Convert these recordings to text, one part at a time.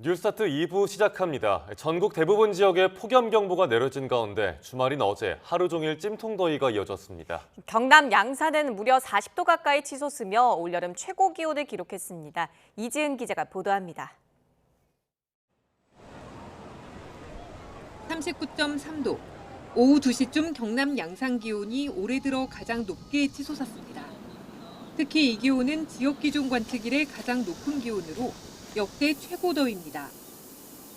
뉴스타트 2부 시작합니다. 전국 대부분 지역에 폭염경보가 내려진 가운데 주말인 어제 하루 종일 찜통더위가 이어졌습니다. 경남 양산은 무려 40도 가까이 치솟으며 올여름 최고 기온을 기록했습니다. 이지은 기자가 보도합니다. 39.3도. 오후 2시쯤 경남 양산 기온이 올해 들어 가장 높게 치솟았습니다. 특히 이 기온은 지역 기준 관측 이래 가장 높은 기온으로 역대 최고더위입니다.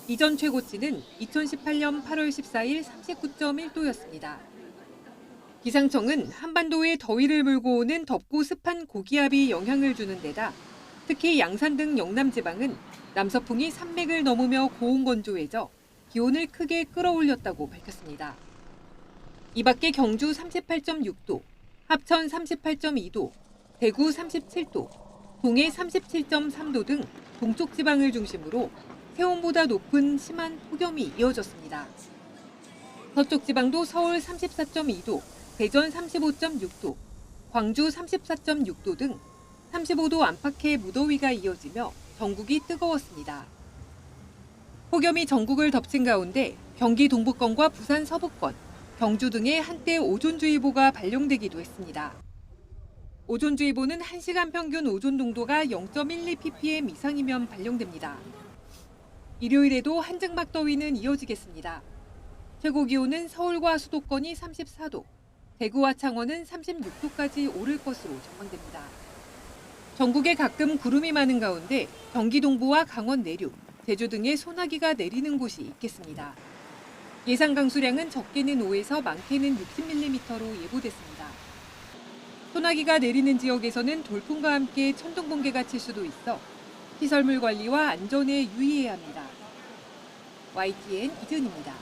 이전 최고치는 2018년 8월 14일 39.1도였습니다. 기상청은 한반도에 더위를 몰고 오는 덥고 습한 고기압이 영향을 주는 데다 특히 양산 등 영남 지방은 남서풍이 산맥을 넘으며 고온 건조해져 기온을 크게 끌어올렸다고 밝혔습니다. 이 밖에 경주 38.6도, 합천 38.2도, 대구 37도, 동해 37.3도 등 동쪽 지방을 중심으로 체온보다 높은 심한 폭염이 이어졌습니다. 서쪽 지방도 서울 34.2도, 대전 35.6도, 광주 34.6도 등 35도 안팎의 무더위가 이어지며 전국이 뜨거웠습니다. 폭염이 전국을 덮친 가운데 경기 동부권과 부산 서부권, 경주 등에 한때 오존주의보가 발령되기도 했습니다. 오존주의보는 1시간 평균 오존 농도가 0.12ppm 이상이면 발령됩니다. 일요일에도 한증막 더위는 이어지겠습니다. 최고 기온은 서울과 수도권이 34도, 대구와 창원은 36도까지 오를 것으로 전망됩니다. 전국에 가끔 구름이 많은 가운데 경기 동부와 강원 내륙, 제주 등에 소나기가 내리는 곳이 있겠습니다. 예상 강수량은 적게는 5에서 많게는 60mm로 예보됐습니다. 소나기가 내리는 지역에서는 돌풍과 함께 천둥 번개가 칠 수도 있어 시설물 관리와 안전에 유의해야 합니다. YTN 이준입니다.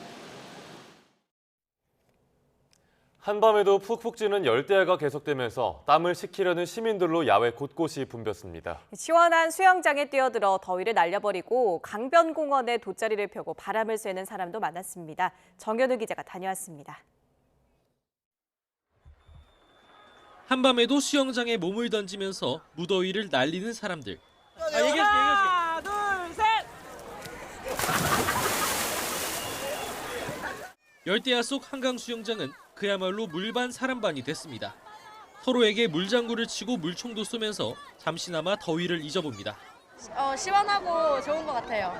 한밤에도 푹푹 찌는 열대야가 계속되면서 땀을 식히려는 시민들로 야외 곳곳이 붐볐습니다. 시원한 수영장에 뛰어들어 더위를 날려버리고 강변공원에 돗자리를 펴고 바람을 쐬는 사람도 많았습니다. 정현우 기자가 다녀왔습니다. 한밤에도 수영장에 몸을 던지면서 무더위를 날리는 사람들. 하나, 둘, 셋! 열대야 속 한강 수영장은 그야말로 물반 사람반이 됐습니다. 서로에게 물장구를 치고 물총도 쏘면서 잠시나마 더위를 잊어봅니다. 시원하고 좋은 것 같아요.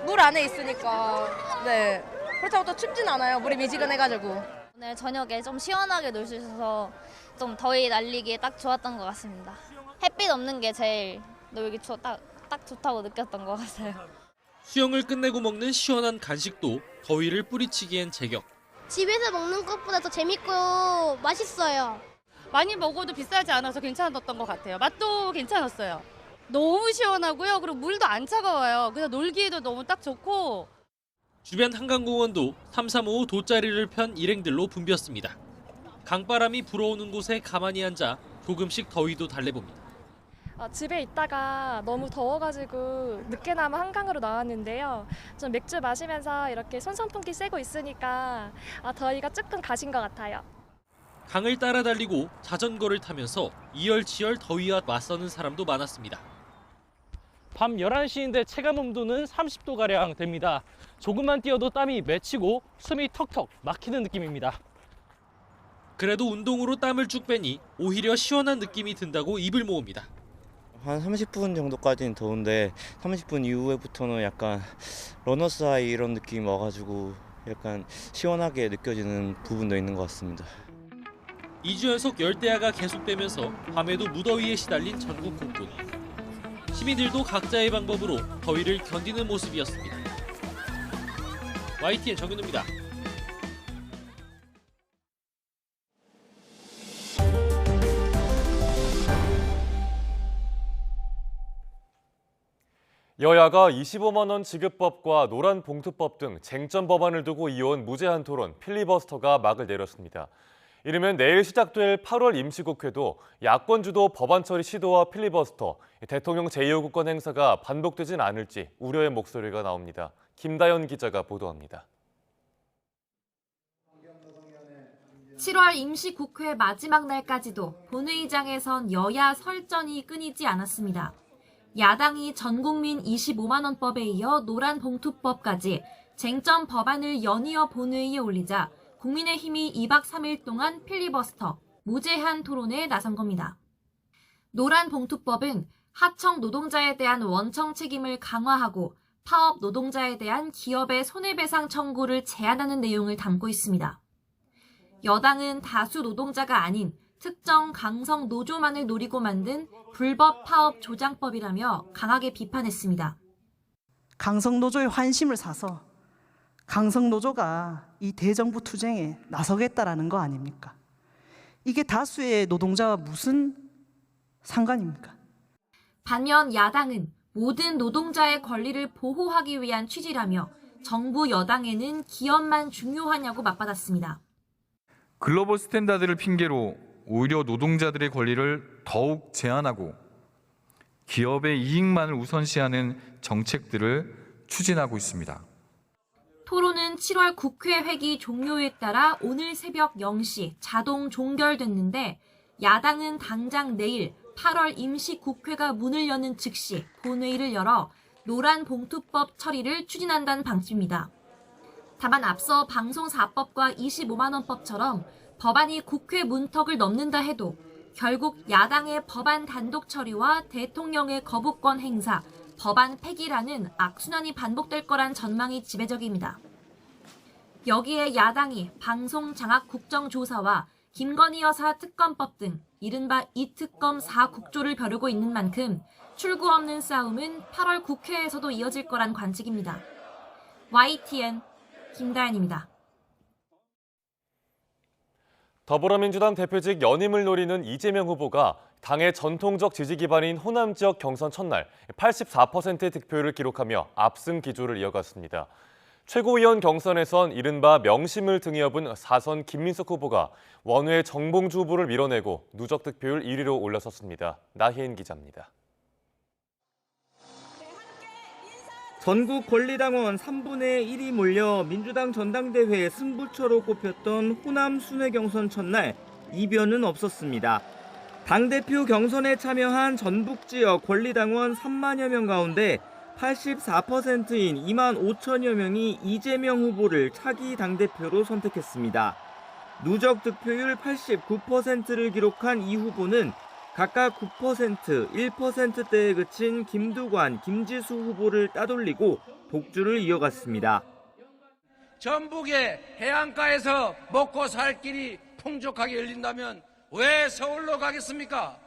물 안에 있으니까. 네. 그렇다고 또 춥진 않아요. 물이 미지근해가지고. 오늘 저녁에 좀 시원하게 놀 수 있어서 좀 더위 날리기에 딱 좋았던 것 같습니다. 햇빛 없는 게 제일 놀기 딱 좋다고 느꼈던 것 같아요. 수영을 끝내고 먹는 시원한 간식도 더위를 뿌리치기엔 제격. 집에서 먹는 것보다 더 재밌고 맛있어요. 많이 먹어도 비싸지 않아서 괜찮았던 것 같아요. 맛도 괜찮았어요. 너무 시원하고요. 그리고 물도 안 차가워요. 그래서 놀기에도 너무 딱 좋고. 주변 한강공원도 335 돗자리를 편 일행들로 붐볐습니다. 강바람이 불어오는 곳에 가만히 앉아 조금씩 더위도 달래봅니다. 집에 있다가 너무 더워가지고 늦게나마 한강으로 나왔는데요. 좀 맥주 마시면서 이렇게 손선풍기 쐬고 있으니까 더위가 조금 가신 것 같아요. 강을 따라 달리고 자전거를 타면서 이열치열 더위와 맞서는 사람도 많았습니다. 밤 11시인데 체감 온도는 30도가량 됩니다. 조금만 뛰어도 땀이 맺히고 숨이 턱턱 막히는 느낌입니다. 그래도 운동으로 땀을 쭉 빼니 오히려 시원한 느낌이 든다고 입을 모읍니다. 한 30분 정도까지는 더운데 30분 이후부터는 약간 러너스 하이 이런 느낌이 와가지고 약간 시원하게 느껴지는 부분도 있는 것 같습니다. 2주 연속 열대야가 계속되면서 밤에도 무더위에 시달린 전국 곳곳. 시민들도 각자의 방법으로 더위를 견디는 모습이었습니다. YTN 정윤우입니다. 여야가 25만 원 지급법과 노란봉투법 등 쟁점 법안을 두고 이어온 무제한 토론 필리버스터가 막을 내렸습니다. 이르면 내일 시작될 8월 임시국회도 야권 주도 법안 처리 시도와 필리버스터, 대통령 제2호국권 행사가 반복되진 않을지 우려의 목소리가 나옵니다. 김다연 기자가 보도합니다. 7월 임시국회 마지막 날까지도 본회의장에선 여야 설전이 끊이지 않았습니다. 야당이 전국민 25만 원법에 이어 노란봉투법까지 쟁점 법안을 연이어 본회의에 올리자 국민의힘이 2박 3일 동안 필리버스터, 무제한 토론에 나선 겁니다. 노란봉투법은 하청 노동자에 대한 원청 책임을 강화하고 파업 노동자에 대한 기업의 손해배상 청구를 제한하는 내용을 담고 있습니다. 여당은 다수 노동자가 아닌 특정 강성 노조만을 노리고 만든 불법 파업 조장법이라며 강하게 비판했습니다. 강성 노조의 환심을 사서 강성 노조가 이 대정부 투쟁에 나서겠다라는 거 아닙니까? 이게 다수의 노동자와 무슨 상관입니까? 반면 야당은 모든 노동자의 권리를 보호하기 위한 취지라며 정부 여당에는 기업만 중요하냐고 맞받았습니다. 글로벌 스탠다드를 핑계로 오히려 노동자들의 권리를 더욱 제한하고 기업의 이익만을 우선시하는 정책들을 추진하고 있습니다. 토론은 7월 국회 회기 종료에 따라 오늘 새벽 0시 자동 종결됐는데 야당은 당장 내일 8월 임시국회가 문을 여는 즉시 본회의를 열어 노란봉투법 처리를 추진한다는 방침입니다. 다만 앞서 방송사법과 25만 원법처럼 법안이 국회 문턱을 넘는다 해도 결국 야당의 법안 단독 처리와 대통령의 거부권 행사, 법안 폐기라는 악순환이 반복될 거란 전망이 지배적입니다. 여기에 야당이 방송 장악 국정조사와 김건희 여사 특검법 등 이른바 이특검 4국조를 벼르고 있는 만큼 출구 없는 싸움은 8월 국회에서도 이어질 거란 관측입니다. YTN 김다연입니다. 더불어민주당 대표직 연임을 노리는 이재명 후보가 당의 전통적 지지 기반인 호남 지역 경선 첫날 84%의 득표율을 기록하며 압승 기조를 이어갔습니다. 최고위원 경선에선 이른바 명심을 등에 업은 4선 김민석 후보가 원외 정봉주 후보를 밀어내고 누적 득표율 1위로 올라섰습니다. 나희인 기자입니다. 전국 권리당원 3분의 1이 몰려 민주당 전당대회 승부처로 꼽혔던 호남 순회 경선 첫날 이변은 없었습니다. 당대표 경선에 참여한 전북 지역 권리당원 3만여 명 가운데 84%인 2만 5천여 명이 이재명 후보를 차기 당대표로 선택했습니다. 누적 득표율 89%를 기록한 이 후보는 각각 9%, 1%대에 그친 김두관, 김지수 후보를 따돌리고 독주를 이어갔습니다. 전북의 해안가에서 먹고 살 길이 풍족하게 열린다면 왜 서울로 가겠습니까?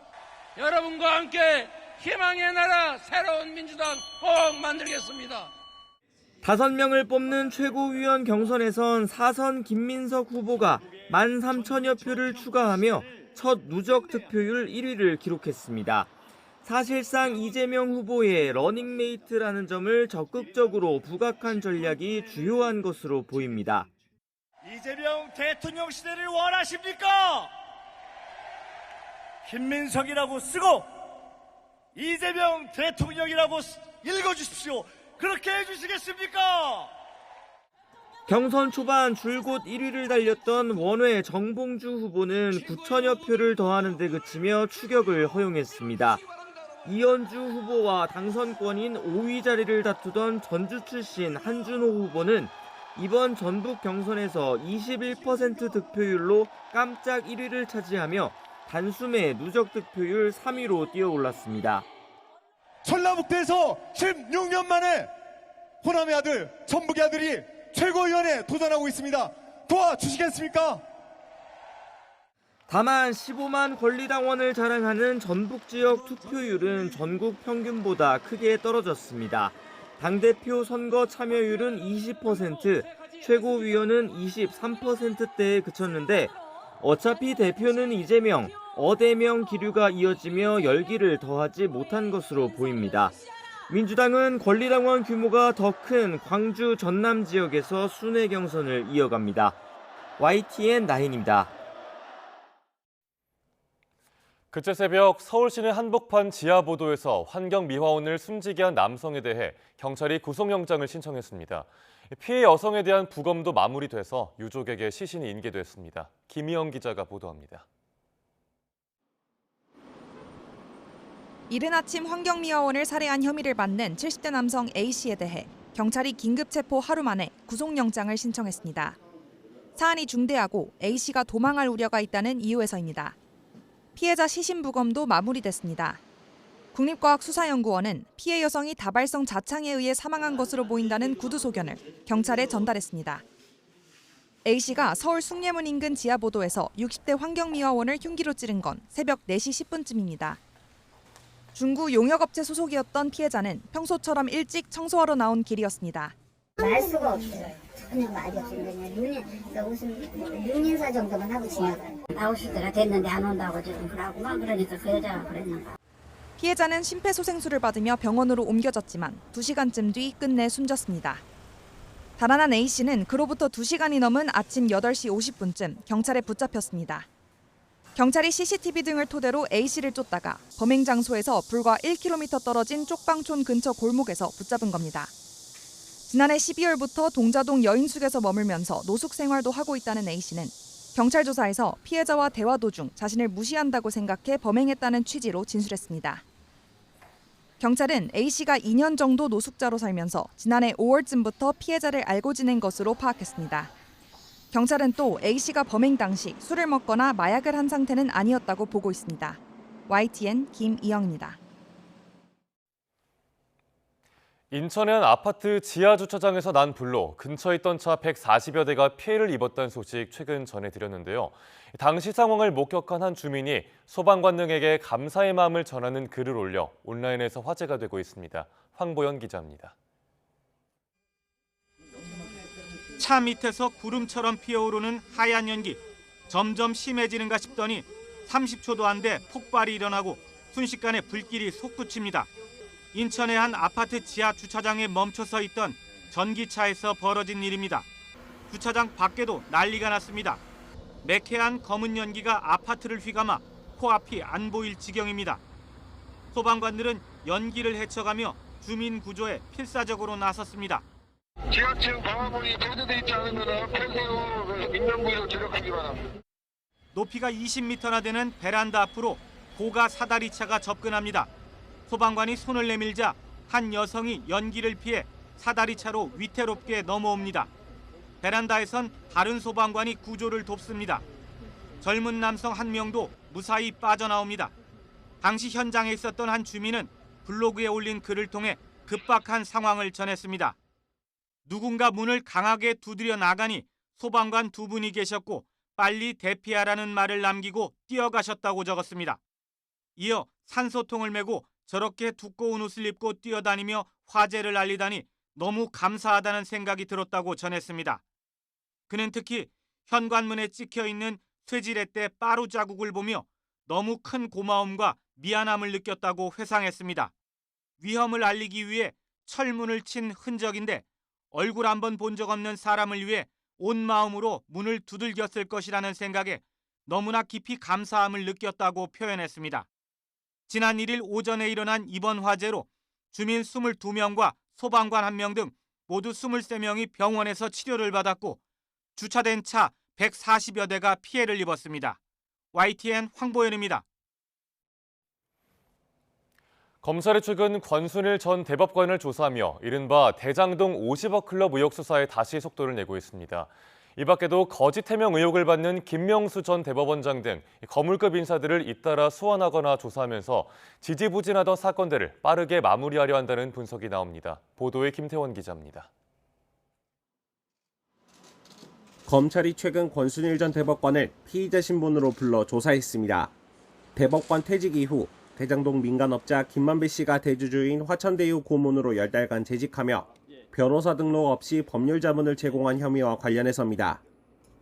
여러분과 함께 희망의 나라 새로운 민주당 꼭 만들겠습니다. 5명을 뽑는 최고위원 경선에선 4선 김민석 후보가 13,000여 표를 추가하며 첫 누적 득표율 1위를 기록했습니다. 사실상 이재명 후보의 러닝메이트라는 점을 적극적으로 부각한 전략이 주요한 것으로 보입니다. 이재명 대통령 시대를 원하십니까? 김민석이라고 쓰고 이재명 대통령이라고 읽어주십시오. 그렇게 해주시겠습니까? 경선 초반 줄곧 1위를 달렸던 원외 정봉주 후보는 9천여 표를 더하는 데 그치며 추격을 허용했습니다. 이현주 후보와 당선권인 5위 자리를 다투던 전주 출신 한준호 후보는 이번 전북 경선에서 21% 득표율로 깜짝 1위를 차지하며 단숨에 누적 득표율 3위로 뛰어올랐습니다. 전라북도에서 16년 만에 호남의 아들, 전북의 아들이 최고위원에 도전하고 있습니다. 도와주시겠습니까? 다만 15만 권리당원을 자랑하는 전북 지역 투표율은 전국 평균보다 크게 떨어졌습니다. 당대표 선거 참여율은 20%, 최고위원은 23%대에 그쳤는데 어차피 대표는 이재명, 어대명 기류가 이어지며 열기를 더하지 못한 것으로 보입니다. 민주당은 권리당원 규모가 더 큰 광주 전남 지역에서 순회 경선을 이어갑니다. YTN 나인입니다. 그제 새벽 서울 시내 한복판 지하보도에서 환경미화원을 숨지게 한 남성에 대해 경찰이 구속영장을 신청했습니다. 피해 여성에 대한 부검도 마무리돼서 유족에게 시신이 인계됐습니다. 김희영 기자가 보도합니다. 이른 아침 환경미화원을 살해한 혐의를 받는 70대 남성 A씨에 대해 경찰이 긴급 체포 하루 만에 구속영장을 신청했습니다. 사안이 중대하고 A씨가 도망할 우려가 있다는 이유에서입니다. 피해자 시신 부검도 마무리됐습니다. 국립과학수사연구원은 피해 여성이 다발성 자창에 의해 사망한 것으로 보인다는 구두 소견을 경찰에 전달했습니다. A씨가 서울 숭례문 인근 지하보도에서 60대 환경미화원을 흉기로 찌른 건 새벽 4시 10분쯤입니다. 중구 용역업체 소속이었던 피해자는 평소처럼 일찍 청소하러 나온 길이었습니다. 말 수가 없어요. 전혀 말이 없습니다. 눈인사 정도만 하고 지나가요. 9시 때가 됐는데 안 온다고 지금 그러고 막 그러니까 그 여자가 그랬는가. 피해자는 심폐소생술을 받으며 병원으로 옮겨졌지만 2시간쯤 뒤 끝내 숨졌습니다. 달아난 A씨는 그로부터 2시간이 넘은 아침 8시 50분쯤 경찰에 붙잡혔습니다. 경찰이 CCTV 등을 토대로 A씨를 쫓다가 범행 장소에서 불과 1km 떨어진 쪽방촌 근처 골목에서 붙잡은 겁니다. 지난해 12월부터 동자동 여인숙에서 머물면서 노숙 생활도 하고 있다는 A씨는 경찰 조사에서 피해자와 대화 도중 자신을 무시한다고 생각해 범행했다는 취지로 진술했습니다. 경찰은 A씨가 2년 정도 노숙자로 살면서 지난해 5월쯤부터 피해자를 알고 지낸 것으로 파악했습니다. 경찰은 또 A씨가 범행 당시 술을 먹거나 마약을 한 상태는 아니었다고 보고 있습니다. YTN 김이영입니다. 인천의 한 아파트 지하 주차장에서 난 불로 근처에 있던 차 140여 대가 피해를 입었다는 소식 최근 전해드렸는데요. 당시 상황을 목격한 한 주민이 소방관 등에게 감사의 마음을 전하는 글을 올려 온라인에서 화제가 되고 있습니다. 황보연 기자입니다. 차 밑에서 구름처럼 피어오르는 하얀 연기. 점점 심해지는가 싶더니 30초도 안 돼 폭발이 일어나고 순식간에 불길이 솟구칩니다. 인천의 한 아파트 지하 주차장에 멈춰서 있던 전기차에서 벌어진 일입니다. 주차장 밖에도 난리가 났습니다. 매캐한 검은 연기가 아파트를 휘감아 코앞이 안 보일 지경입니다. 소방관들은 연기를 헤쳐가며 주민 구조에 필사적으로 나섰습니다. 지하층 방화문이 폐쇄돼 있지 않으면 폐쇄 후 인명구조 조력하기 바랍니다. 높이가 20m나 되는 베란다 앞으로 고가 사다리차가 접근합니다. 소방관이 손을 내밀자 한 여성이 연기를 피해 사다리차로 위태롭게 넘어옵니다. 베란다에선 다른 소방관이 구조를 돕습니다. 젊은 남성 한 명도 무사히 빠져나옵니다. 당시 현장에 있었던 한 주민은 블로그에 올린 글을 통해 급박한 상황을 전했습니다. 누군가 문을 강하게 두드려 나가니 소방관 2분이 계셨고 빨리 대피하라는 말을 남기고 뛰어가셨다고 적었습니다. 이어 산소통을 메고 저렇게 두꺼운 옷을 입고 뛰어다니며 화재를 알리다니 너무 감사하다는 생각이 들었다고 전했습니다. 그는 특히 현관문에 찍혀있는 쇠지렛대 빠루 자국을 보며 너무 큰 고마움과 미안함을 느꼈다고 회상했습니다. 위험을 알리기 위해 철문을 친 흔적인데 얼굴 한번 본 적 없는 사람을 위해 온 마음으로 문을 두들겼을 것이라는 생각에 너무나 깊이 감사함을 느꼈다고 표현했습니다. 지난 1일 오전에 일어난 이번 화재로 주민 22명과 소방관 1명 등 모두 23명이 병원에서 치료를 받았고 주차된 차 140여 대가 피해를 입었습니다. YTN 황보현입니다. 검찰이 최근 권순일 전 대법관을 조사하며 이른바 대장동 50억 클럽 의혹 수사에 다시 속도를 내고 있습니다. 이 밖에도 거짓 해명 의혹을 받는 김명수 전 대법원장 등 거물급 인사들을 잇따라 소환하거나 조사하면서 지지부진하던 사건들을 빠르게 마무리하려 한다는 분석이 나옵니다. 보도에 김태원 기자입니다. 검찰이 최근 권순일 전 대법관을 피의자 신분으로 불러 조사했습니다. 대법관 퇴직 이후 대장동 민간업자 김만배 씨가 대주주인 화천대유 고문으로 10달간 재직하며 변호사 등록 없이 법률 자문을 제공한 혐의와 관련해서입니다.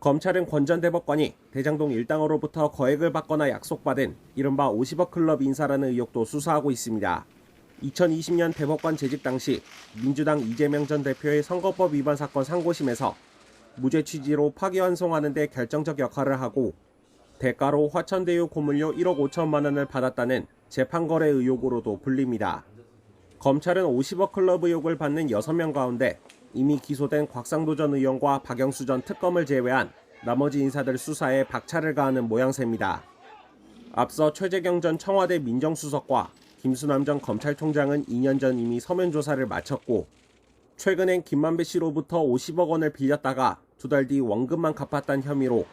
검찰은 권 전 대법관이 대장동 일당으로부터 거액을 받거나 약속받은 이른바 50억 클럽 인사라는 의혹도 수사하고 있습니다. 2020년 대법관 재직 당시 민주당 이재명 전 대표의 선거법 위반 사건 상고심에서 무죄 취지로 파기환송하는 데 결정적 역할을 하고 대가로 화천대유 고물료 1억 5천만 원을 받았다는 재판거래 의혹으로도 불립니다. 검찰은 50억 클럽 의혹을 받는 6명 가운데 이미 기소된 곽상도 전 의원과 박영수 전 특검을 제외한 나머지 인사들 수사에 박차를 가하는 모양새입니다. 앞서 최재경 전 청와대 민정수석과 김수남 전 검찰총장은 2년 전 이미 서면 조사를 마쳤고 최근엔 김만배 씨로부터 50억 원을 빌렸다가 2달 뒤 원금만 갚았다는 혐의로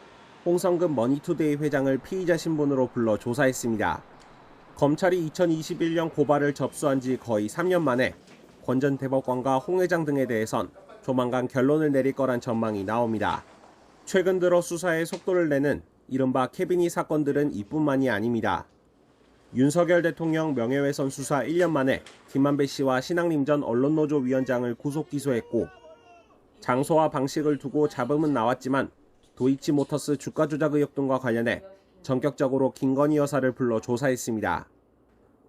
홍성급 머니투데이 회장을 피의자 신분으로 불러 조사했습니다. 검찰이 2021년 고발을 접수한 지 거의 3년 만에 권 전 대법관과 홍 회장 등에 대해선 조만간 결론을 내릴 거란 전망이 나옵니다. 최근 들어 수사에 속도를 내는 이른바 케비닛 사건들은 이뿐만이 아닙니다. 윤석열 대통령 명예훼손 수사 1년 만에 김만배 씨와 신앙림 전 언론노조 위원장을 구속 기소했고 장소와 방식을 두고 잡음은 나왔지만 도이치모터스 주가 조작 의혹 등과 관련해 전격적으로 김건희 여사를 불러 조사했습니다.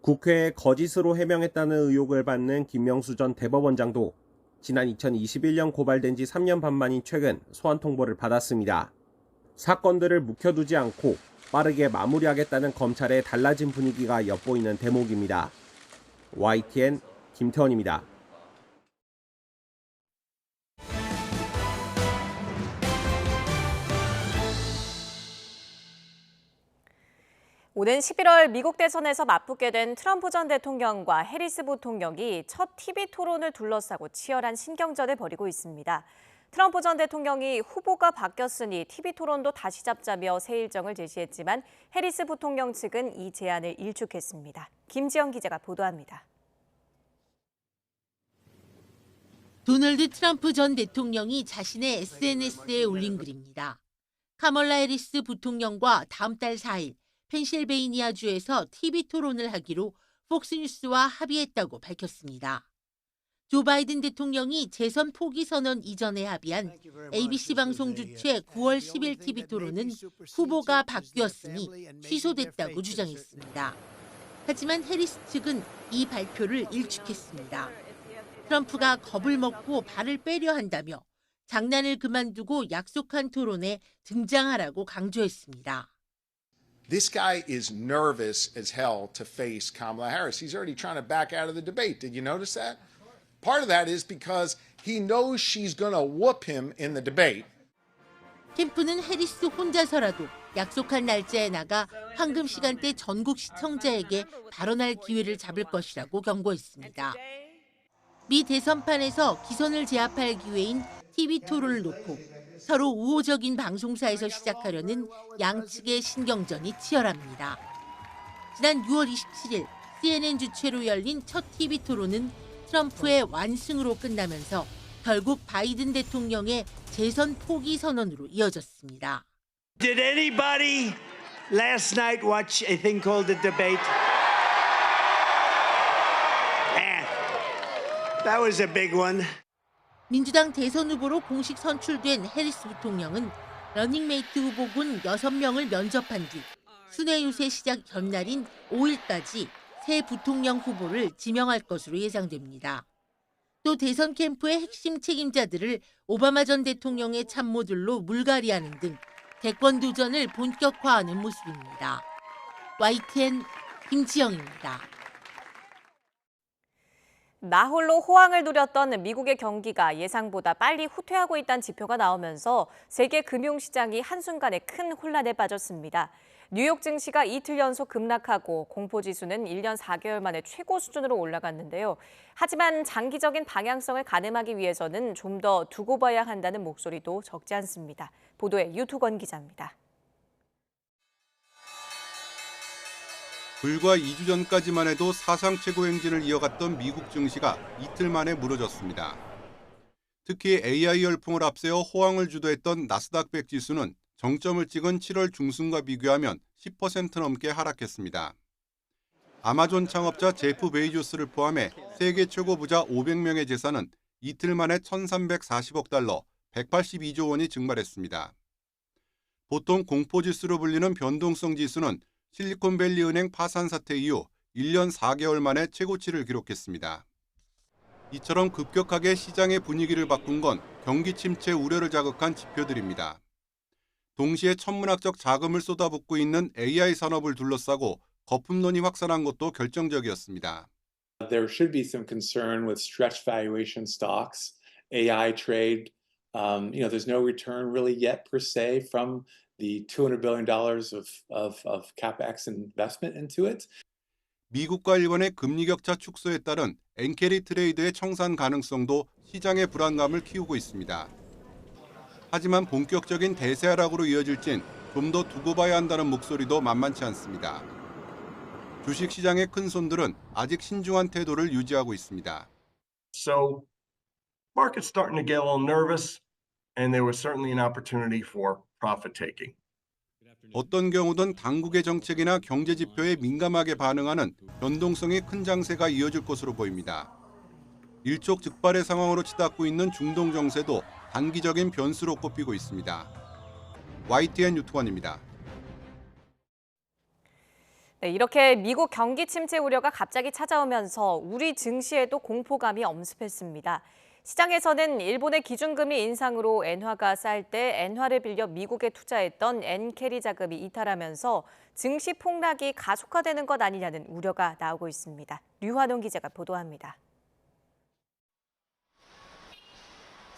국회에 거짓으로 해명했다는 의혹을 받는 김명수 전 대법원장도 지난 2021년 고발된 지 3년 반 만인 최근 소환 통보를 받았습니다. 사건들을 묵혀두지 않고 빠르게 마무리하겠다는 검찰의 달라진 분위기가 엿보이는 대목입니다. YTN 김태원입니다. 오는 11월 미국 대선에서 맞붙게 된 트럼프 전 대통령과 해리스 부통령이 첫 TV 토론을 둘러싸고 치열한 신경전을 벌이고 있습니다. 트럼프 전 대통령이 후보가 바뀌었으니 TV 토론도 다시 잡자며 새 일정을 제시했지만 해리스 부통령 측은 이 제안을 일축했습니다. 김지영 기자가 보도합니다. 도널드 트럼프 전 대통령이 자신의 SNS에 올린 글입니다. 카멀라 해리스 부통령과 다음 달 4일 펜실베이니아주에서 TV 토론을 하기로 폭스뉴스와 합의했다고 밝혔습니다. 조 바이든 대통령이 재선 포기 선언 이전에 합의한 ABC 방송 주최 9월 10일 TV 토론은 후보가 바뀌었으니 취소됐다고 주장했습니다. 하지만 해리스 측은 이 발표를 일축했습니다. 트럼프가 겁을 먹고 발을 빼려 한다며 장난을 그만두고 약속한 토론에 등장하라고 강조했습니다. This guy is nervous as hell to face Kamala Harris. He's already trying to back out of the debate. Did you notice that? Part of that is because he knows she's going to whoop him in the debate. 캠프는 해리스 혼자서라도 약속한 날짜에 나가 황금 시간대 전국 시청자에게 발언할 기회를 잡을 것이라고 경고했습니다. 미 대선판에서 기선을 제압할 기회인 TV 토론을 놓고 서로 우호적인 방송사에서 시작하려는 양측의 신경전이 치열합니다. 지난 6월 27일 CNN 주최로 열린 첫 TV 토론은 트럼프의 완승으로 끝나면서 결국 바이든 대통령의 재선 포기 선언으로 이어졌습니다. Did anybody last night watch a thing called the debate? That was a big one. 민주당 대선 후보로 공식 선출된 해리스 부통령은 러닝메이트 후보군 6명을 면접한 뒤 순회 유세 시작 전날인 5일까지 새 부통령 후보를 지명할 것으로 예상됩니다. 또 대선 캠프의 핵심 책임자들을 오바마 전 대통령의 참모들로 물갈이하는 등 대권 도전을 본격화하는 모습입니다. YTN 김지영입니다. 나홀로 호황을 누렸던 미국의 경기가 예상보다 빨리 후퇴하고 있다는 지표가 나오면서 세계 금융시장이 한순간에 큰 혼란에 빠졌습니다. 뉴욕 증시가 이틀 연속 급락하고 공포지수는 1년 4개월 만에 최고 수준으로 올라갔는데요. 하지만 장기적인 방향성을 가늠하기 위해서는 좀 더 두고 봐야 한다는 목소리도 적지 않습니다. 보도에 유투건 기자입니다. 불과 2주 전까지만 해도 사상 최고 행진을 이어갔던 미국 증시가 이틀 만에 무너졌습니다. 특히 AI 열풍을 앞세워 호황을 주도했던 나스닥 100 지수는 정점을 찍은 7월 중순과 비교하면 10% 넘게 하락했습니다. 아마존 창업자 제프 베이조스를 포함해 세계 최고 부자 500명의 재산은 이틀 만에 1,340억 달러, 182조 원이 증발했습니다. 보통 공포지수로 불리는 변동성 지수는 실리콘밸리 은행 파산 사태 이후 1년 4개월 만에 최고치를 기록했습니다. 이처럼 급격하게 시장의 분위기를 바꾼 건 경기 침체 우려를 자극한 지표들입니다. 동시에 천문학적 자금을 쏟아붓고 있는 AI 산업을 둘러싸고 거품론이 확산한 것도 결정적이었습니다. There should be some concern with stretched valuation stocks, AI trade. There's no return really yet per se from the $200 billion of capex investment into it. 미국과 일본의 금리 격차 축소에 따른 엔캐리 트레이드의 청산 가능성도 시장의 불안감을 키우고 있습니다. 하지만 본격적인 대세 하락으로 이어질진 좀 더 두고 봐야 한다는 목소리도 만만치 않습니다. 주식시장의 큰 손들은 아직 신중한 태도를 유지하고 있습니다. So, market's starting to get a little nervous, and there was certainly an opportunity for profit taking. 어떤 경우든 당국의 정책이나 경제 지표에 민감하게 반응하는 변동성이 큰 장세가 이어질 것으로 보입니다. 일촉즉발의 상황으로 치닫고 있는 중동 정세도 단기적인 변수로 꼽히고 있습니다. YTN 유튜원입니다. 네, 이렇게 미국 경기 침체 우려가 갑자기 찾아오면서 우리 증시에도 공포감이 엄습했습니다. 시장에서는 일본의 기준금리 인상으로 엔화가 쌀 때 엔화를 빌려 미국에 투자했던 엔캐리 자금이 이탈하면서 증시 폭락이 가속화되는 것 아니냐는 우려가 나오고 있습니다. 류환홍 기자가 보도합니다.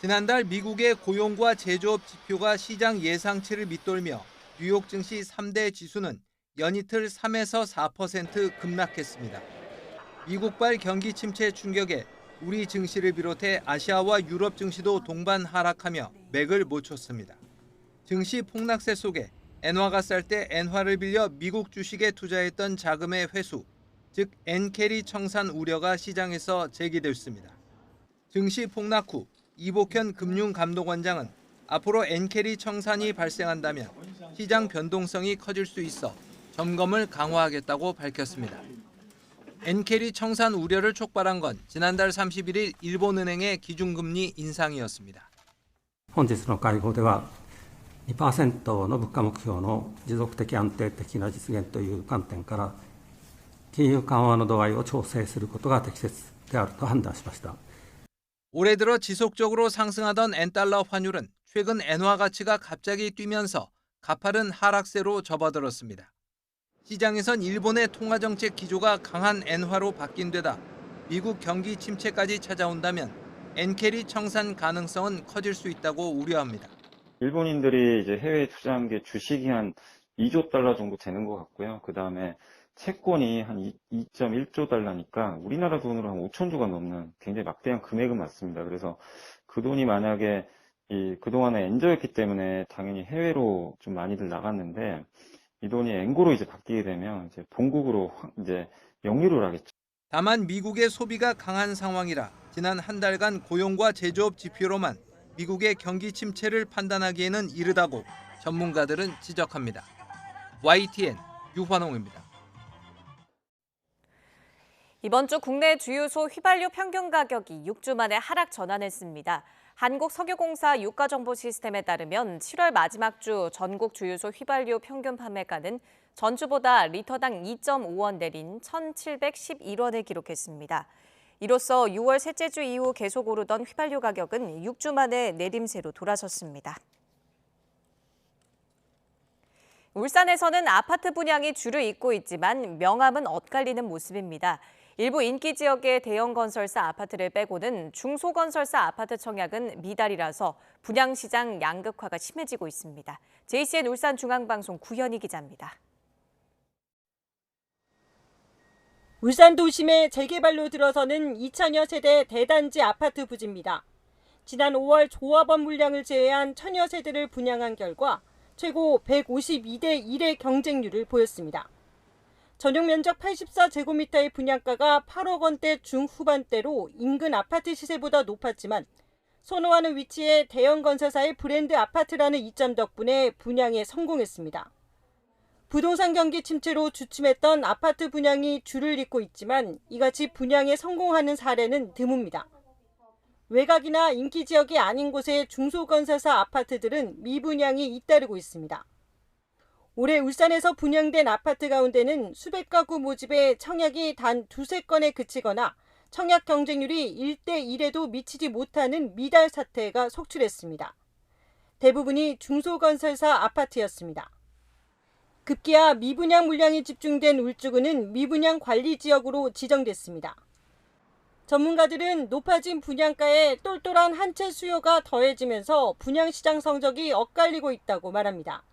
지난달 미국의 고용과 제조업 지표가 시장 예상치를 밑돌며 뉴욕 증시 3대 지수는 연이틀 3에서 4% 급락했습니다. 미국발 경기 침체 충격에 우리 증시를 비롯해 아시아와 유럽 증시도 동반 하락하며 맥을 못 췄습니다. 증시 폭락세 속에 엔화가 쌀 때 엔화를 빌려 미국 주식에 투자했던 자금의 회수, 즉 엔캐리 청산 우려가 시장에서 제기됐습니다. 증시 폭락 후 이복현 금융감독원장은 앞으로 엔캐리 청산이 발생한다면 시장 변동성이 커질 수 있어 점검을 강화하겠다고 밝혔습니다. 엔캐리 청산 우려를 촉발한 건 지난달 31일 일본은행의 기준금리 인상이었습니다. 本日の会合では 2% の物価目標の持続的安定的な実現という観点から金融緩和の度合いを調整することが適切であると判断しました。 올해 들어 지속적으로 상승하던 엔달러 환율은 최근 엔화 가치가 갑자기 뛰면서 가파른 하락세로 접어들었습니다. 시장에선 일본의 통화정책 기조가 강한 엔화로 바뀐 데다 미국 경기 침체까지 찾아온다면 엔캐리 청산 가능성은 커질 수 있다고 우려합니다. 일본인들이 이제 해외에 투자한 게 주식이 한 2조 달러 정도 되는 것 같고요. 그 다음에 채권이 한 2.1조 달러니까 우리나라 돈으로 한 5천조가 넘는 굉장히 막대한 금액은 맞습니다. 그래서 그 돈이 만약에 그동안에 엔저였기 때문에 당연히 해외로 좀 많이들 나갔는데 이 돈이 엔고로 이제 바뀌게 되면 이제 본국으로 이제 역류를 하겠죠. 다만 미국의 소비가 강한 상황이라 지난 한 달간 고용과 제조업 지표로만 미국의 경기 침체를 판단하기에는 이르다고 전문가들은 지적합니다. YTN 유환홍입니다. 이번 주 국내 주유소 휘발유 평균 가격이 6주 만에 하락 전환했습니다. 한국석유공사 유가정보 시스템에 따르면 7월 마지막 주 전국 주유소 휘발유 평균 판매가는 전주보다 리터당 2.5원 내린 1,711원을 기록했습니다. 이로써 6월 셋째 주 이후 계속 오르던 휘발유 가격은 6주 만에 내림세로 돌아섰습니다. 울산에서는 아파트 분양이 줄을 잇고 있지만 명함은 엇갈리는 모습입니다. 일부 인기 지역의 대형 건설사 아파트를 빼고는 중소건설사 아파트 청약은 미달이라서 분양시장 양극화가 심해지고 있습니다. JCN 울산 중앙방송 구현희 기자입니다. 울산 도심의 재개발로 들어서는 2천여 세대 대단지 아파트 부지입니다. 지난 5월 조합원 물량을 제외한 천여 세대를 분양한 결과 최고 152대 1의 경쟁률을 보였습니다. 전용 면적 84제곱미터의 분양가가 8억 원대 중후반대로 인근 아파트 시세보다 높았지만 선호하는 위치에 대형 건설사의 브랜드 아파트라는 이점 덕분에 분양에 성공했습니다. 부동산 경기 침체로 주춤했던 아파트 분양이 줄을 잇고 있지만 이같이 분양에 성공하는 사례는 드뭅니다. 외곽이나 인기 지역이 아닌 곳의 중소건설사 아파트들은 미분양이 잇따르고 있습니다. 올해 울산에서 분양된 아파트 가운데는 수백 가구 모집에 청약이 단 2-3건에 그치거나 청약 경쟁률이 1대1에도 미치지 못하는 미달 사태가 속출했습니다. 대부분이 중소건설사 아파트였습니다. 급기야 미분양 물량이 집중된 울주군은 미분양 관리 지역으로 지정됐습니다. 전문가들은 높아진 분양가에 똘똘한 한 채 수요가 더해지면서 분양시장 성적이 엇갈리고 있다고 말합니다.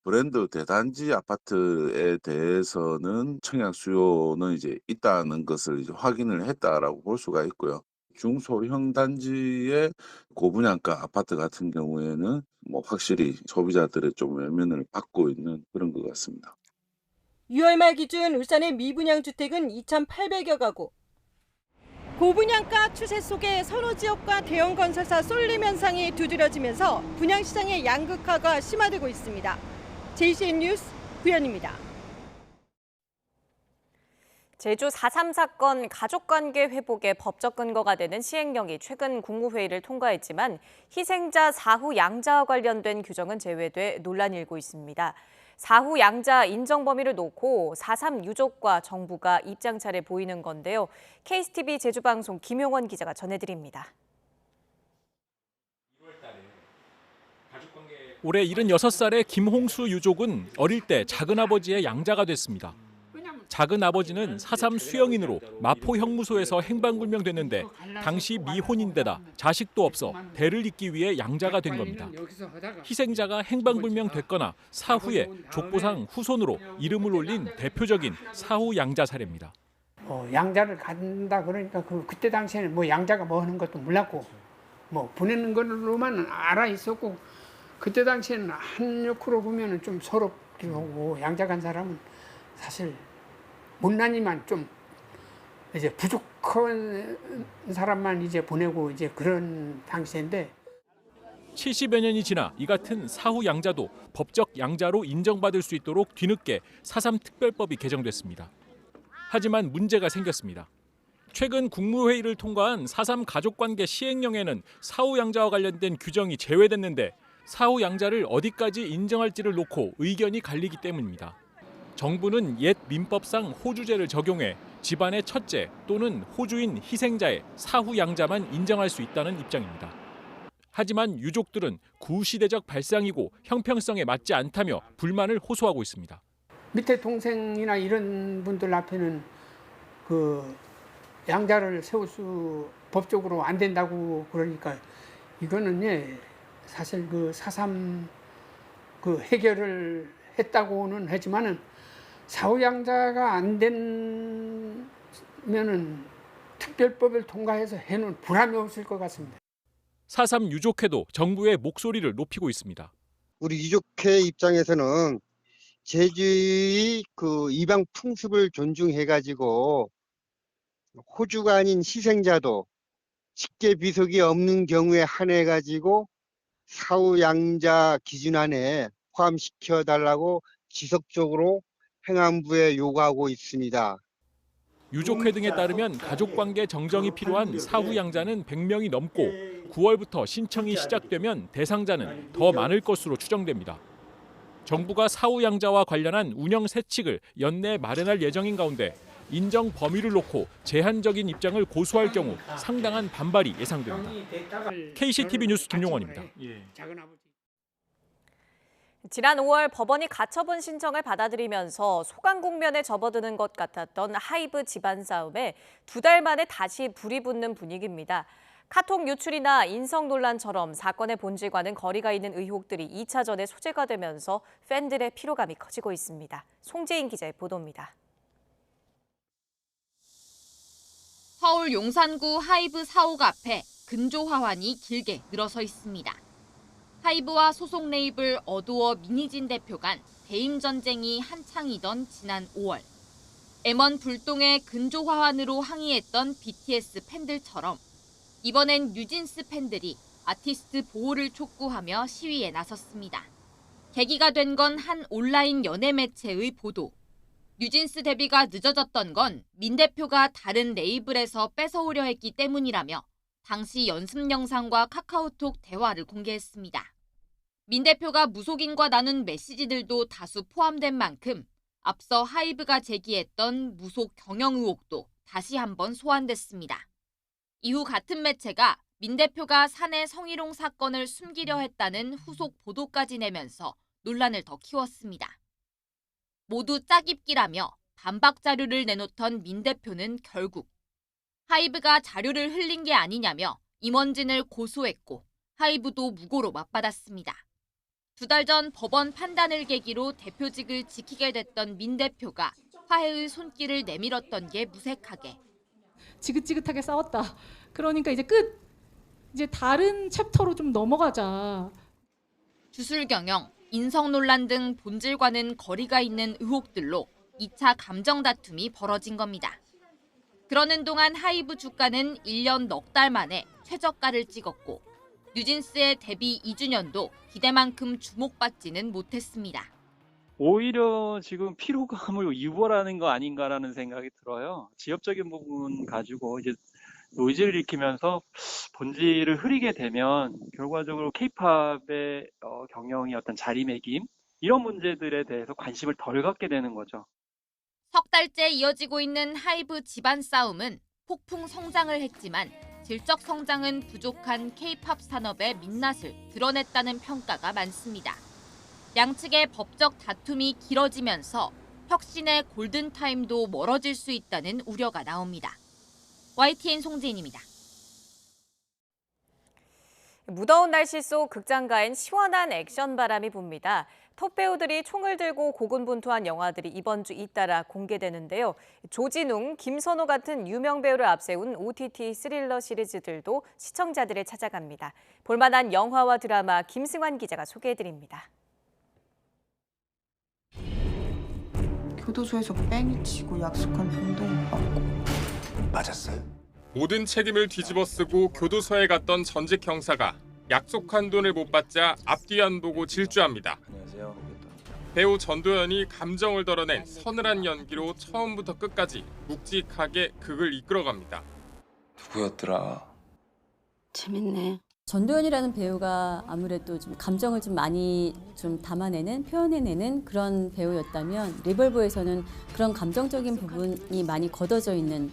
브랜드 대단지 아파트에 대해서는 청약 수요는 이제 있다는 것을 이제 확인을 했다라고 볼 수가 있고요. 중소형 단지의 고분양가 아파트 같은 경우에는 뭐 확실히 소비자들의 좀 외면을 받고 있는 그런 것 같습니다. 6월 말 기준 울산의 미분양 주택은 2,800여 가구. 고분양가 추세 속에 선호지역과 대형 건설사 쏠림 현상이 두드러지면서 분양시장의 양극화가 심화되고 있습니다. JCN 뉴스 구현입니다. 제주 4.3 사건 가족관계 회복의 법적 근거가 되는 시행령이 최근 국무회의를 통과했지만 희생자 사후 양자와 관련된 규정은 제외돼 논란이 일고 있습니다. 사후 양자 인정 범위를 놓고 4.3 유족과 정부가 입장차를 보이는 건데요. KCTV 제주방송 김용원 기자가 전해드립니다. 올해 76살의 김홍수 유족은 어릴 때 작은아버지의 양자가 됐습니다. 작은아버지는 4.3 수영인으로 마포 형무소에서 행방불명됐는데 당시 미혼인데다 자식도 없어 대를 잇기 위해 양자가 된 겁니다. 희생자가 행방불명됐거나 사후에 족보상 후손으로 이름을 올린 대표적인 사후 양자 사례입니다. 양자를 간다 그러니까 그때 당시에는 뭐 양자가 뭐 하는 것도 몰랐고 뭐 보내는 걸로만 알아 있었고 그때 당시에는 한역으로 보면은 좀 서럽기도 하고 양자 간 사람은 사실 못난이만 좀 이제 부족한 사람만 이제 보내고 이제 그런 당시인데 70여 년이 지나 이 같은 사후 양자도 법적 양자로 인정받을 수 있도록 뒤늦게 4.3 특별법이 개정됐습니다. 하지만 문제가 생겼습니다. 최근 국무회의를 통과한 4.3 가족관계 시행령에는 사후 양자와 관련된 규정이 제외됐는데 사후 양자를 어디까지 인정할지를 놓고 의견이 갈리기 때문입니다. 정부는 옛 민법상 호주제를 적용해 집안의 첫째 또는 호주인 희생자의 사후 양자만 인정할 수 있다는 입장입니다. 하지만 유족들은 구시대적 발상이고 형평성에 맞지 않다며 불만을 호소하고 있습니다. 밑에 동생이나 이런 분들 앞에는 그 양자를 세울 수 법적으로 안 된다고 그러니까 이거는 사실 그 4.3 그 해결을 했다고는 하지만은 사후 양자가 안 되면은 특별법을 통과해서 해놓은 보람이 없을 것 같습니다. 4.3 유족회도 정부의 목소리를 높이고 있습니다. 우리 유족회 입장에서는 제주의 그 이방 풍습을 존중해가지고 호주가 아닌 희생자도 직계 비속이 없는 경우에 한해가지고 사후 양자 기준 안에 포함시켜 달라고 지속적으로 행안부에 요구하고 있습니다. 유족회 등에 따르면 가족관계 정정이 필요한 사후 양자는 100명이 넘고 9월부터 신청이 시작되면 대상자는 더 많을 것으로 추정됩니다. 정부가 사후 양자와 관련한 운영 세칙을 연내 마련할 예정인 가운데 인정 범위를 놓고 제한적인 입장을 고수할 경우 상당한 반발이 예상됩니다. KCTV 뉴스 김용원입니다. 지난 5월 법원이 가처분 신청을 받아들이면서 소강국면에 접어드는 것 같았던 하이브 집안 싸움에 2달 만에 다시 불이 붙는 분위기입니다. 카톡 유출이나 인성 논란처럼 사건의 본질과는 거리가 있는 의혹들이 2차전에 소재가 되면서 팬들의 피로감이 커지고 있습니다. 송재인 기자의 보도입니다. 서울 용산구 하이브 사옥 앞에 근조 화환이 길게 늘어서 있습니다. 하이브와 소속 레이블 어도어 미니진 대표 간 대임 전쟁이 한창이던 지난 5월. M1 불똥의 근조 화환으로 항의했던 BTS 팬들처럼 이번엔 뉴진스 팬들이 아티스트 보호를 촉구하며 시위에 나섰습니다. 계기가 된 건 한 온라인 연예 매체의 보도. 뉴진스 데뷔가 늦어졌던 건 민 대표가 다른 레이블에서 뺏어오려 했기 때문이라며 당시 연습 영상과 카카오톡 대화를 공개했습니다. 민 대표가 무속인과 나눈 메시지들도 다수 포함된 만큼 앞서 하이브가 제기했던 무속 경영 의혹도 다시 한번 소환됐습니다. 이후 같은 매체가 민 대표가 사내 성희롱 사건을 숨기려 했다는 후속 보도까지 내면서 논란을 더 키웠습니다. 모두 짜깁기라며 반박 자료를 내놓던 민 대표는 결국 하이브가 자료를 흘린 게 아니냐며 임원진을 고소했고 하이브도 무고로 맞받았습니다. 2달 전 법원 판단을 계기로 대표직을 지키게 됐던 민 대표가 화해의 손길을 내밀었던 게 무색하게. 지긋지긋하게 싸웠다. 그러니까 이제 끝. 이제 다른 챕터로 좀 넘어가자. 주술 경영, 인성 논란 등 본질과는 거리가 있는 의혹들로 2차 감정 다툼이 벌어진 겁니다. 그러는 동안 하이브 주가는 1년 넉 달 만에 최저가를 찍었고 뉴진스의 데뷔 2주년도 기대만큼 주목받지는 못했습니다. 오히려 지금 피로감을 유발하는 거 아닌가라는 생각이 들어요. 지엽적인 부분 가지고 이제 노이즈를 일으키면서 본질을 흐리게 되면 결과적으로 K-팝의 경영이 어떤 자리매김 이런 문제들에 대해서 관심을 덜 갖게 되는 거죠. 석 달째 이어지고 있는 하이브 집안 싸움은 폭풍 성장을 했지만 질적 성장은 부족한 K-팝 산업의 민낯을 드러냈다는 평가가 많습니다. 양측의 법적 다툼이 길어지면서 혁신의 골든타임도 멀어질 수 있다는 우려가 나옵니다. YTN 송재인입니다. 무더운 날씨 속 극장가엔 시원한 액션 바람이 붑니다. 톱 배우들이 총을 들고 고군분투한 영화들이 이번 주 잇따라 공개되는데요. 조진웅, 김선호 같은 유명 배우를 앞세운 OTT 스릴러 시리즈들도 시청자들을 찾아갑니다. 볼만한 영화와 드라마 김승환 기자가 소개해드립니다. 교도소에서 뺑이 치고 약속한 돈도 못 받고. 맞았어요? 모든 책임을 뒤집어쓰고 교도소에 갔던 전직 형사가 약속한 돈을 못 받자 앞뒤 안 보고 질주합니다. 배우 전도연이 감정을 덜어낸 서늘한 연기로 처음부터 끝까지 묵직하게 극을 이끌어갑니다. 누구였더라? 재밌네. 전도연이라는 배우가 아무래도 좀 감정을 좀 많이 좀 담아내는, 표현해내는 그런 배우였다면 리볼버에서는 그런 감정적인 부분이 많이 걷어져 있는.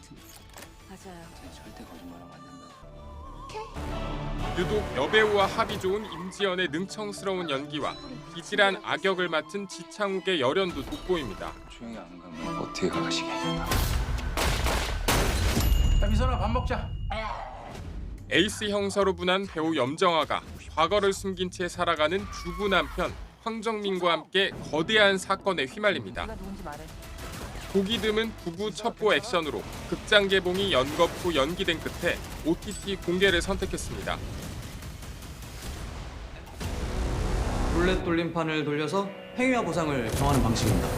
맞아요. 절대 거짓말하면 안 된다. 유독 여배우와 합이 좋은 임지연의 능청스러운 연기와 비질한 악역을 맡은 지창욱의 열연도 돋보입니다. 조용히 안 가면 어떻게 가시게? 야 미선아 밥 먹자. 에이스 형사로 분한 배우 염정아가 과거를 숨긴 채 살아가는 주부 남편 황정민과 함께 거대한 사건에 휘말립니다. 보기 드문 부부 첩보 액션으로 극장 개봉이 연겁 후 연기된 끝에 OTT 공개를 선택했습니다. 룰렛 돌림판을 돌려서 행위와 보상을 정하는 방식입니다.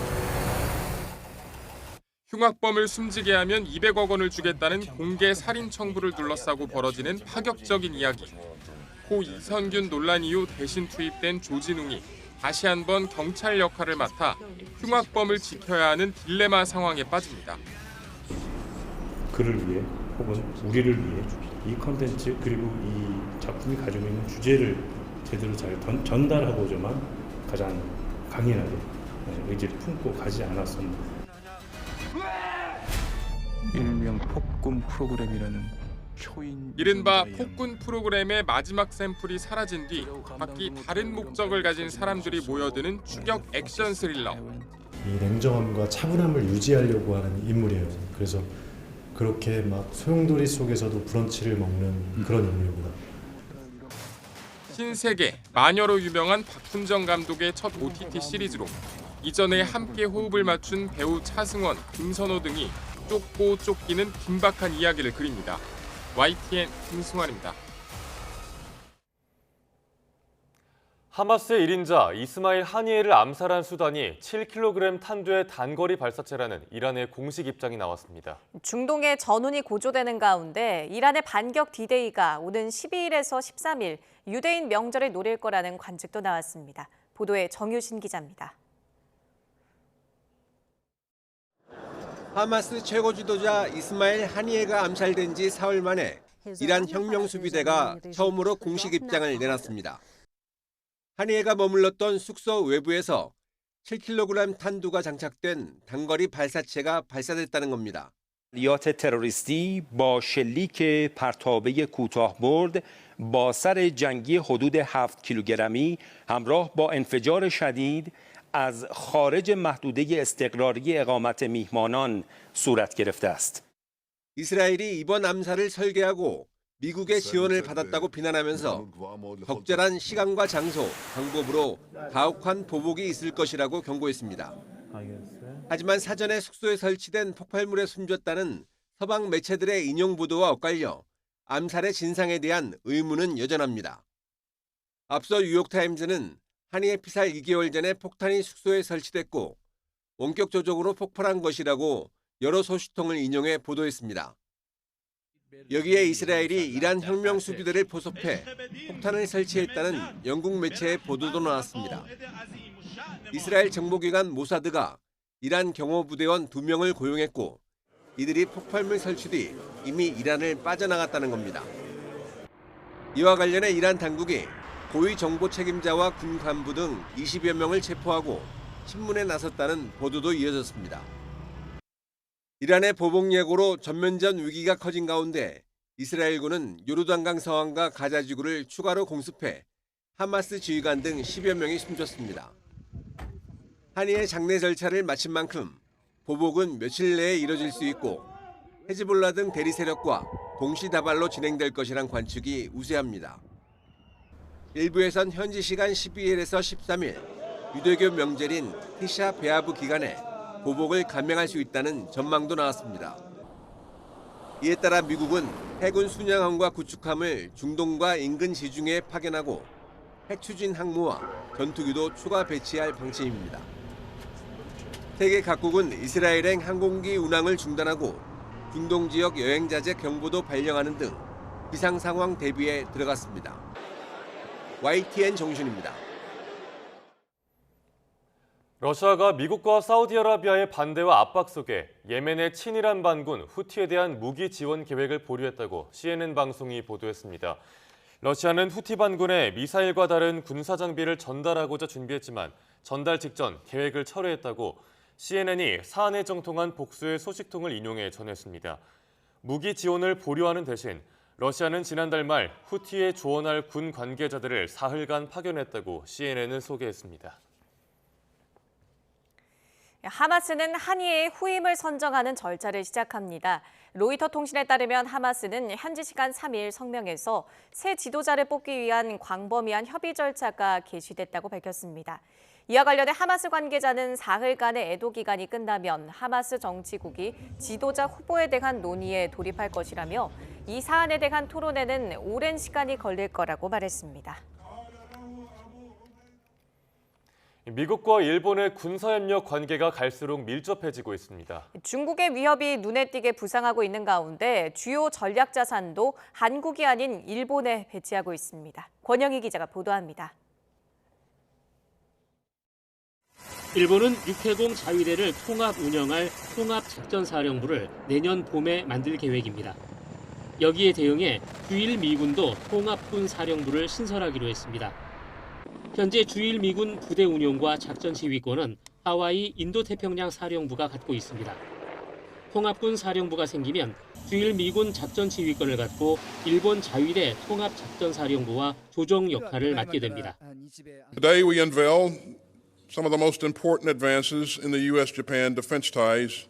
흉악범을 숨지게 하면 200억 원을 주겠다는 공개 살인 청부를 둘러싸고 벌어지는 파격적인 이야기. 고 이선균 논란 이후 대신 투입된 조진웅이 다시 한번 경찰 역할을 맡아 흉악범을 지켜야 하는 딜레마 상황에 빠집니다. 그를 위해 혹은 우리를 위해 이 컨텐츠 그리고 이 작품이 가지고 있는 주제를 제대로 잘 전달하고자만 가장 강인하게 의지를 품고 가지 않았습니다. 일명 폭군 프로그램이라는 초인 이른바 폭군 프로그램의 마지막 샘플이 사라진 뒤 각기 다른 목적을 가진 사람들이 모여드는 추격 액션 스릴러. 이 냉정함과 차분함을 유지하려고 하는 인물이에요. 그래서 그렇게 막 소용돌이 속에서도 브런치를 먹는 그런 인물입니다. 신세계, 마녀로 유명한 박훈정 감독의 첫 OTT 시리즈로 이전에 함께 호흡을 맞춘 배우 차승원, 김선호 등이 쫓고 쫓기는 긴박한 이야기를 그립니다. YTN 김승환입니다. 하마스의 1인자 이스마일 하니에를 암살한 수단이 7kg 탄두의 단거리 발사체라는 이란의 공식 입장이 나왔습니다. 중동의 전운이 고조되는 가운데 이란의 반격 D-Day가 오는 12일에서 13일 유대인 명절을 노릴 거라는 관측도 나왔습니다. 보도에 정유신 기자입니다. 하마스 최고 지도자 이스마일 하니에가 암살된 지 사흘 만에 이란 혁명수비대가 처음으로 공식 입장을 내놨습니다. 하니에가 머물렀던 숙소 외부에서 7kg 탄두가 장착된 단거리 발사체가 발사됐다는 겁니다. عملیات تروریستی با شلیک پرتابه کوتاه‌برد با سر جنگی حدود 7 کیلوگرمی همراه با انفجار شدید از خارج محدوده استقراری اقامت میهمانان صورت گرفته است. 이스라엘이 이번 암살을 설계하고 미국의 지원을 받았다고 비난하면서 적절한 시간과 장소, 방법으로 가혹한 보복이 있을 것이라고 경고했습니다. 하지만 사전에 숙소에 설치된 폭발물에 숨졌다는 서방 매체들의 인용 보도와 엇갈려 암살의 진상에 대한 의문은 여전합니다. 앞서 뉴욕타임즈는 한이의 피살 2개월 전에 폭탄이 숙소에 설치됐고 원격조종으로 폭발한 것이라고 여러 소식통을 인용해 보도했습니다. 여기에 이스라엘이 이란 혁명 수비대를 포섭해 폭탄을 설치했다는 영국 매체의 보도도 나왔습니다. 이스라엘 정보기관 모사드가 이란 경호부대원 2명을 고용했고 이들이 폭발물 설치 뒤 이미 이란을 빠져나갔다는 겁니다. 이와 관련해 이란 당국이 고위 정보 책임자와 군 간부 등 20여 명을 체포하고 신문에 나섰다는 보도도 이어졌습니다. 이란의 보복 예고로 전면전 위기가 커진 가운데 이스라엘군은 요르단강 서안과 가자 지구를 추가로 공습해 하마스 지휘관 등 10여 명이 숨졌습니다. 한이의 장례 절차를 마친 만큼 보복은 며칠 내에 이뤄질 수 있고 헤즈볼라 등 대리 세력과 동시다발로 진행될 것이란 관측이 우세합니다. 일부에선 현지 시간 12일에서 13일 유대교 명절인 티샤 베아브 기간에 보복을 감행할 수 있다는 전망도 나왔습니다. 이에 따라 미국은 해군 순양함과 구축함을 중동과 인근 지중해에 파견하고 핵추진 항모와 전투기도 추가 배치할 방침입니다. 세계 각국은 이스라엘행 항공기 운항을 중단하고 중동 지역 여행 자제 경보도 발령하는 등 비상 상황 대비에 들어갔습니다. YTN 정준입니다. 러시아가 미국과 사우디아라비아의 반대와 압박 속에 예멘의 친이란 반군 후티에 대한 무기 지원 계획을 보류했다고 CNN 방송이 보도했습니다. 러시아는 후티 반군에 미사일과 다른 군사 장비를 전달하고자 준비했지만 전달 직전 계획을 철회했다고 CNN이 사안에 정통한 복수의 소식통을 인용해 전했습니다. 무기 지원을 보류하는 대신 러시아는 지난달 말 후티에 조언할 군 관계자들을 사흘간 파견했다고 CNN은 소개했습니다. 하마스는 한이의 후임을 선정하는 절차를 시작합니다. 로이터 통신에 따르면 하마스는 현지 시간 3일 성명에서 새 지도자를 뽑기 위한 광범위한 협의 절차가 개시됐다고 밝혔습니다. 이와 관련해 하마스 관계자는 사흘간의 애도 기간이 끝나면 하마스 정치국이 지도자 후보에 대한 논의에 돌입할 것이라며 이 사안에 대한 토론에는 오랜 시간이 걸릴 거라고 말했습니다. 미국과 일본의 군사협력 관계가 갈수록 밀접해지고 있습니다. 중국의 위협이 눈에 띄게 부상하고 있는 가운데 주요 전략 자산도 한국이 아닌 일본에 배치하고 있습니다. 권영희 기자가 보도합니다. 일본은 육해공 자위대를 통합 운영할 통합작전사령부를 내년 봄에 만들 계획입니다. 여기에 대응해 주일 미군도 통합군 사령부를 신설하기로 했습니다. 현재 주일 미군 부대 운용과 작전 지휘권은 하와이 인도태평양 사령부가 갖고 있습니다. 통합군 사령부가 생기면 주일 미군 작전 지휘권을 갖고 일본 자위대 통합작전사령부와 조정 역할을 맡게 됩니다. Today we unveil some of the most important advances in the U.S.-Japan defense ties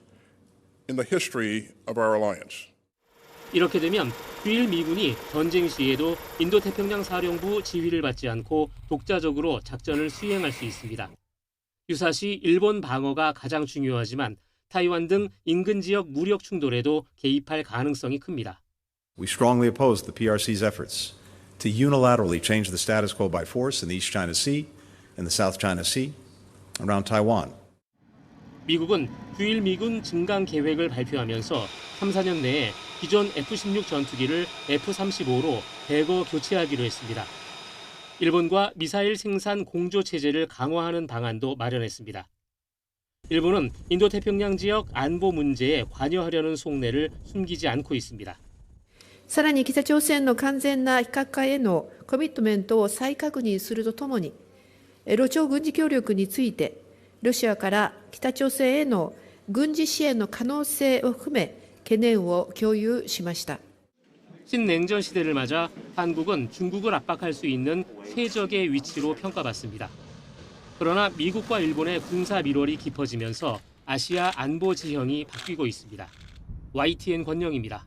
in the history of our alliance. 이렇게 되면 주일 미군이 전쟁 시에도 인도태평양 사령부 지휘를 받지 않고 독자적으로 작전을 수행할 수 있습니다. 유사시 일본 방어가 가장 중요하지만 타이완 등 인근 지역 무력 충돌에도 개입할 가능성이 큽니다. We strongly oppose the PRC's efforts to unilaterally change the status quo by force in the East China Sea and the South China Sea around Taiwan. 미국은 주일 미군 증강 계획을 발표하면서 3, 4년 내에 기존 F-16 전투기를 F-35로 대거 교체하기로 했습니다. 일본과 미사일 생산 공조 체제를 강화하는 방안도 마련했습니다. 일본은 인도태평양 지역 안보 문제에 관여하려는 속내를 숨기지 않고 있습니다. さらに北朝鮮の完全な非核化へのコミットメントを再確認するとともに、ロ朝軍事協力についてロシアから北朝鮮への軍事支援の可能性を含め懸念を共有しました。 신냉전 시대를 맞아 한국은 중국을 압박할 수 있는 최적의 위치로 평가받습니다. 그러나 미국과 일본의 군사 밀월이 깊어지면서 아시아 안보 지형이 바뀌고 있습니다. YTN 권영입니다.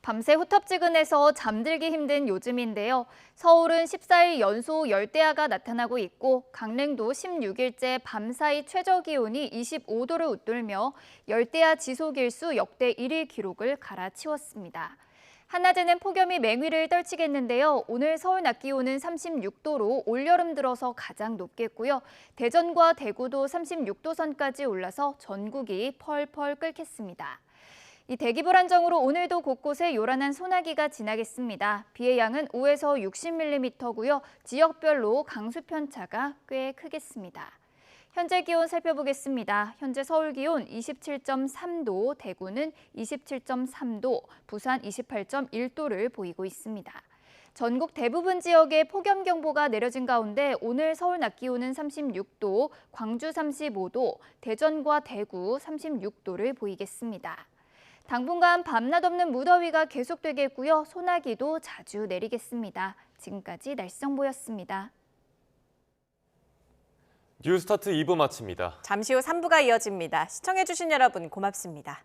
밤새 후텁지근해서 잠들기 힘든 요즘인데요. 서울은 14일 연속 열대야가 나타나고 있고 강릉도 16일째 밤사이 최저기온이 25도를 웃돌며 열대야 지속일수 역대 1위 기록을 갈아치웠습니다. 한낮에는 폭염이 맹위를 떨치겠는데요. 오늘 서울 낮 기온은 36도로 올여름 들어서 가장 높겠고요. 대전과 대구도 36도 선까지 올라서 전국이 펄펄 끓겠습니다. 이 대기 불안정으로 오늘도 곳곳에 요란한 소나기가 지나겠습니다. 비의 양은 5에서 60mm고요. 지역별로 강수 편차가 꽤 크겠습니다. 현재 기온 살펴보겠습니다. 현재 서울 기온 27.3도, 대구는 27.3도, 부산 28.1도를 보이고 있습니다. 전국 대부분 지역에 폭염경보가 내려진 가운데 오늘 서울 낮 기온은 36도, 광주 35도, 대전과 대구 36도를 보이겠습니다. 당분간 밤낮 없는 무더위가 계속되겠고요. 소나기도 자주 내리겠습니다. 지금까지 날씨 정보였습니다. 뉴스타트 2부 마칩니다. 잠시 후 3부가 이어집니다. 시청해주신 여러분 고맙습니다.